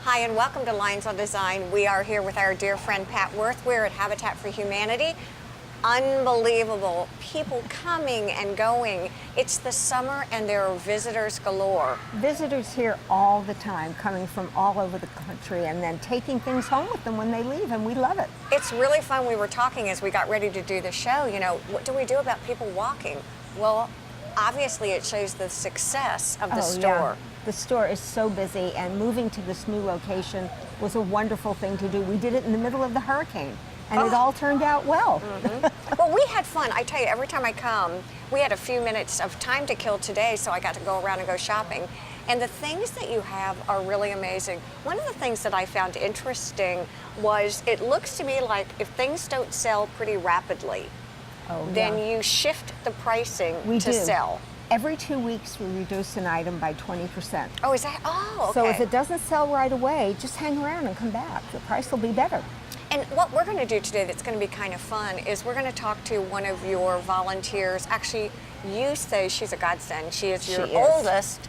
Hi, and welcome to Lines on Design. We are here with our dear friend Pat Worth. We're at Habitat for Humanity. Unbelievable. People coming and going. It's the summer and there are visitors galore. Visitors here all the time, coming from all over the country and then taking things home with them when they leave, and we love it. It's really fun. We were talking as we got ready to do the show, you know, what do we do about people walking? Well, obviously it shows the success of the store. Yeah. The store is so busy, and moving to this new location was a wonderful thing to do. We did it in the middle of the hurricane, and it all turned out well. Well, we had fun. I tell you, every time I come, we had a few minutes of time to kill today, so I got to go around and go shopping. And the things that you have are really amazing. One of the things that I found interesting was it looks to me like if things don't sell pretty rapidly, then you shift the pricing to sell. Every 2 weeks, we reduce an item by 20%. Oh, is that? Oh, okay. So if it doesn't sell right away, just hang around and come back. The price will be better. And what we're going to do today that's going to be kind of fun is we're going to talk to one of your volunteers. Actually, you say she's a godsend. She is your oldest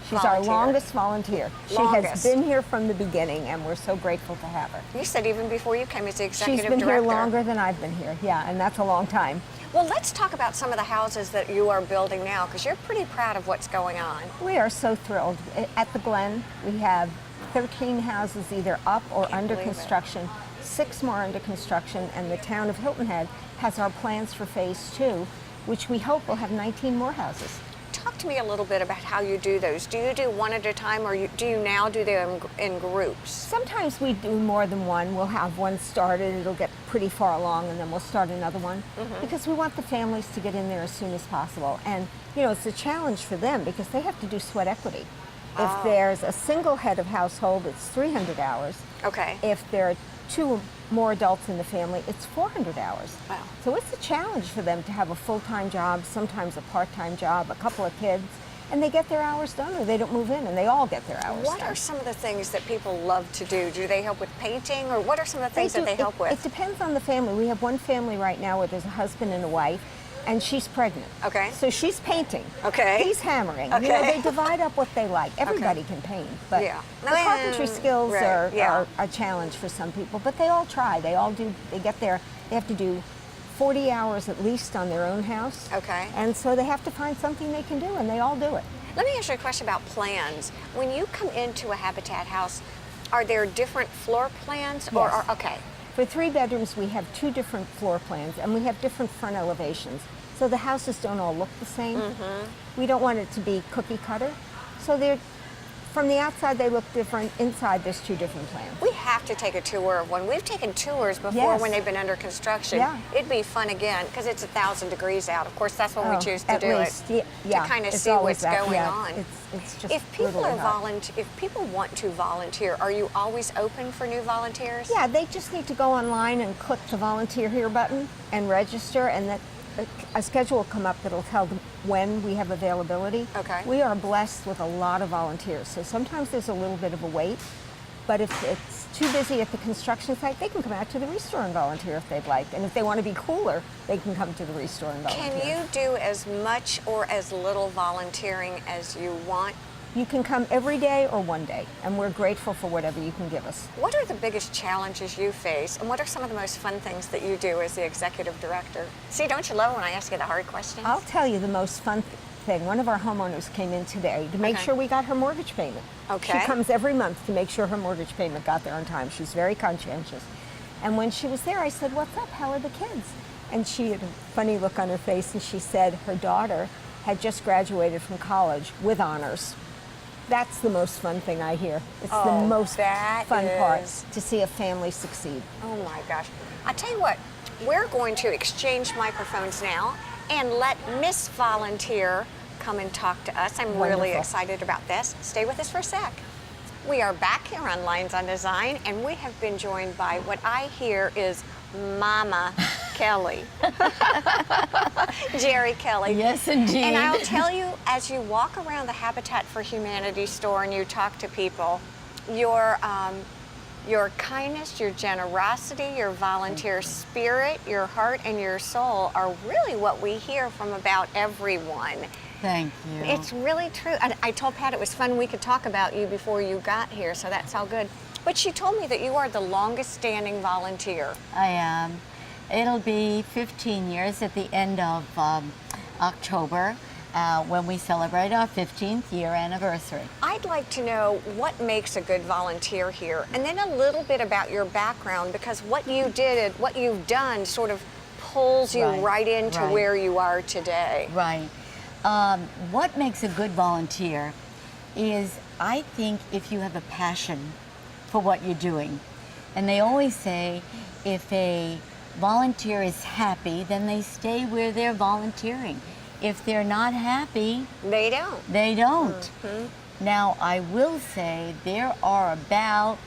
She's volunteer. our longest volunteer. She has been here from the beginning, and we're so grateful to have her. You said even before you came as the executive director. She's been here longer than I've been here, yeah, and that's a long time. Well, let's talk about some of the houses that you are building now, because you're pretty proud of what's going on. We are so thrilled. At the Glen, we have 13 houses either up or under construction, 6 more under construction, and the town of Hilton Head has our plans for phase 2, which we hope will have 19 more houses. Talk to me a little bit about how you do those. Do you do one at a time, or do you now do them in groups? Sometimes we do more than one. We'll have one started, it'll get pretty far along, and then we'll start another one, because we want the families to get in there as soon as possible. And, you know, it's a challenge for them because they have to do sweat equity. If there's a single head of household, it's 300 hours. Okay. If there are 2 more adults in the family, it's 400 hours. Wow. So it's a challenge for them to have a full-time job, sometimes a part-time job, a couple of kids, and they get their hours done, or they don't move in, and they all get their hours done. What are some of the things that people love to do? Do they help with painting, or what are some of the things that they help with? It depends on the family. We have one family right now where there's a husband and a wife, and she's pregnant. Okay. So she's painting. Okay. He's hammering. Okay. You know, they divide up what they like. Everybody can paint, but the carpentry skills are a challenge for some people. But they all try. They all do. They get there. They have to do 40 hours at least on their own house. Okay. And so they have to find something they can do, and they all do it. Let me ask you a question about plans. When you come into a Habitat house, are there different floor plans? Yes. Or okay. For 3 bedrooms, we have 2 different floor plans, and we have different front elevations. So the houses don't all look the same. We don't want it to be cookie cutter. So they're, from the outside, they look different. Inside, there's 2 different plans. We have to take a tour of one. We've taken tours before when they've been under construction. Yeah. It'd be fun again, because it's 1,000 degrees out. Of course, that's when we choose to at do least. it. Yeah. To kind of It's see always what's that. going Yeah. on. It's just If people brutally are hot. if people want to volunteer, are you always open for new volunteers? Yeah, they just need to go online and click the volunteer here button and register, and that a schedule will come up that'll tell them when we have availability. Okay. We are blessed with a lot of volunteers, so sometimes there's a little bit of a wait, but if it's too busy at the construction site, they can come out to the ReStore and volunteer if they'd like, and if they want to be cooler, they can come to the ReStore and volunteer. Can you do as much or as little volunteering as you want? You can come every day or one day, and we're grateful for whatever you can give us. What are the biggest challenges you face, and what are some of the most fun things that you do as the executive director? See, don't you love when I ask you the hard questions? I'll tell you the most fun thing. One of our homeowners came in today to make sure we got her mortgage payment. Okay. She comes every month to make sure her mortgage payment got there on time. She's very conscientious. And when she was there, I said, "What's up? How are the kids?" And she had a funny look on her face, and she said her daughter had just graduated from college with honors. That's the most fun thing I hear. It's the most fun part, to see a family succeed. Oh my gosh. I tell you what, we're going to exchange microphones now and let Miss Volunteer come and talk to us. I'm really excited about this. Stay with us for a sec. We are back here on Lines on Design, and we have been joined by what I hear is Mama Kelly. Jerry Kelly. Yes, indeed. And I'll tell you, as you walk around the Habitat for Humanity store and you talk to people, your kindness, your generosity, your volunteer spirit, your heart, and your soul are really what we hear from about everyone. Thank you. It's really true. And I told Pat it was fun we could talk about you before you got here, so that's all good. But she told me that you are the longest standing volunteer. I am. It'll be 15 years at the end of October when we celebrate our 15th year anniversary. I'd like to know what makes a good volunteer here, and then a little bit about your background, because what you did, what you've done sort of pulls you right into where you are today. Right. What makes a good volunteer is, I think, if you have a passion for what you're doing. And they always say if a volunteer is happy, then they stay where they're volunteering. If they're not happy, they don't. They don't. Now, I will say there are about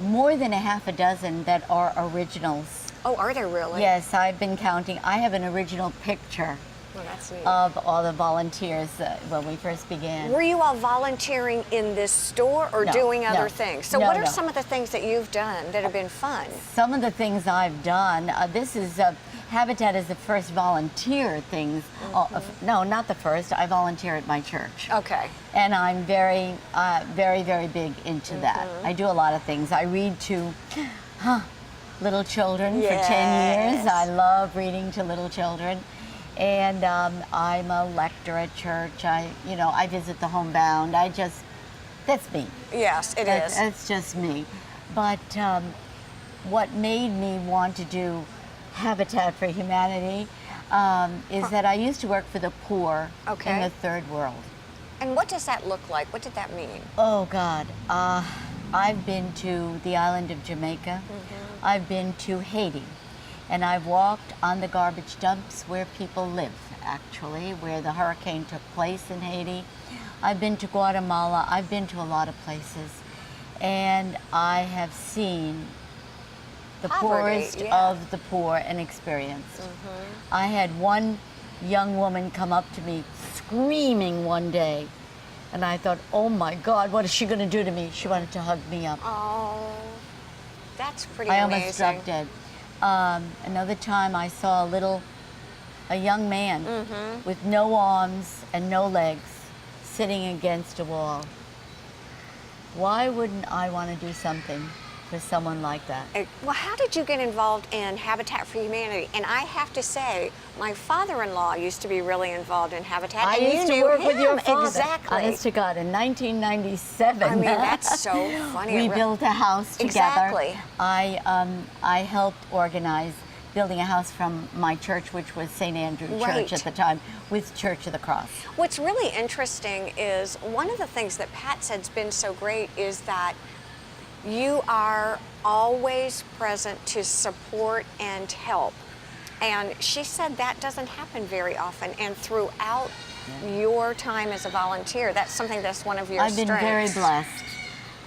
more than a half a dozen that are originals. Oh, are there really? Yes, I've been counting. I have an original picture Well, that's neat. of all the volunteers when we first began. Were you all volunteering in this store or No, doing other no. things? So No, what are no. some of the things that you've done that have been fun? Some of the things I've done, this is, Habitat is the first volunteer things. No, not the first. I volunteer at my church. Okay. And I'm very, very big into that. I do a lot of things. I read to little children for 10 years. I love reading to little children. And I'm a lector at church. I visit the homebound. That's me. Yes, it is. That's just me. But what made me want to do Habitat for Humanity is that I used to work for the poor in the third world. And what does that look like? What did that mean? Oh, God. I've been to the island of Jamaica. I've been to Haiti. And I've walked on the garbage dumps where people live, actually, where the hurricane took place in Haiti. I've been to Guatemala. I've been to a lot of places. And I have seen the poorest of the poor and experienced. I had one young woman come up to me screaming one day, and I thought, oh my God, what is she going to do to me? She wanted to hug me up. Oh, that's pretty I amazing. almost dropped dead. Another time I saw a young man with no arms and no legs sitting against a wall. Why wouldn't I want to do something for someone like that? Well, how did you get involved in Habitat for Humanity? And I have to say, my father-in-law used to be really involved in Habitat. I and used you to knew work him. with your father. Exactly. Honest to God, in 1997. I mean, that's so funny. We built a house together. Exactly. I helped organize building a house from my church, which was St. Andrew Church at the time, with Church of the Cross. What's really interesting is one of the things that Pat said's been so great is that you are always present to support and help. And she said that doesn't happen very often. And throughout your time as a volunteer, that's something that's one of your strengths. I've been very blessed.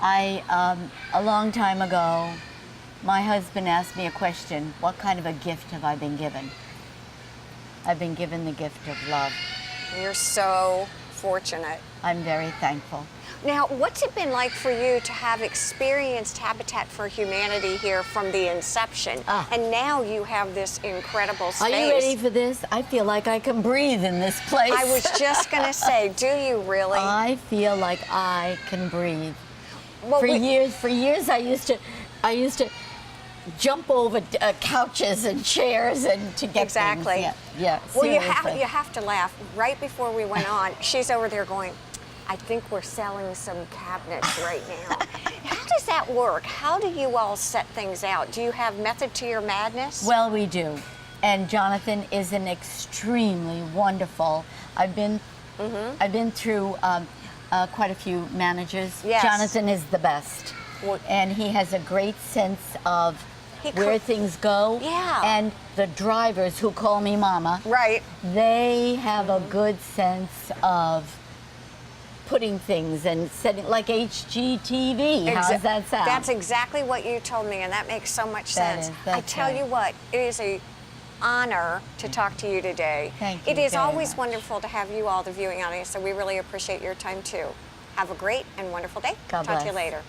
A long time ago, my husband asked me a question: what kind of a gift have I been given? I've been given the gift of love. You're so fortunate. I'm very thankful. Now, what's it been like for you to have experienced Habitat for Humanity here from the inception? And now you have this incredible space. Are you ready for this? I feel like I can breathe in this place. I was just going to say, do you really? I feel like I can breathe. Well, for years I used to jump over couches and chairs and to get exactly. things. Yeah, well, you seriously. have to laugh. Right before we went on, she's over there going, I think we're selling some cabinets right now. How does that work? How do you all set things out? Do you have method to your madness? Well, we do. And Jonathan is an extremely wonderful. I've been through quite a few managers. Yes. Jonathan is the best. Well, and he has a great sense of where things go. Yeah. And the drivers who call me mama. Right. They have a good sense of putting things and setting, like WHHI-TV. How does that sound? That's exactly what you told me, and that makes so much sense. I tell you what, it is an honor to talk to you today. Thank you It is very always much. wonderful to have you all, the viewing audience, so we really appreciate your time too. Have a great and wonderful day. God Talk to you bless. later.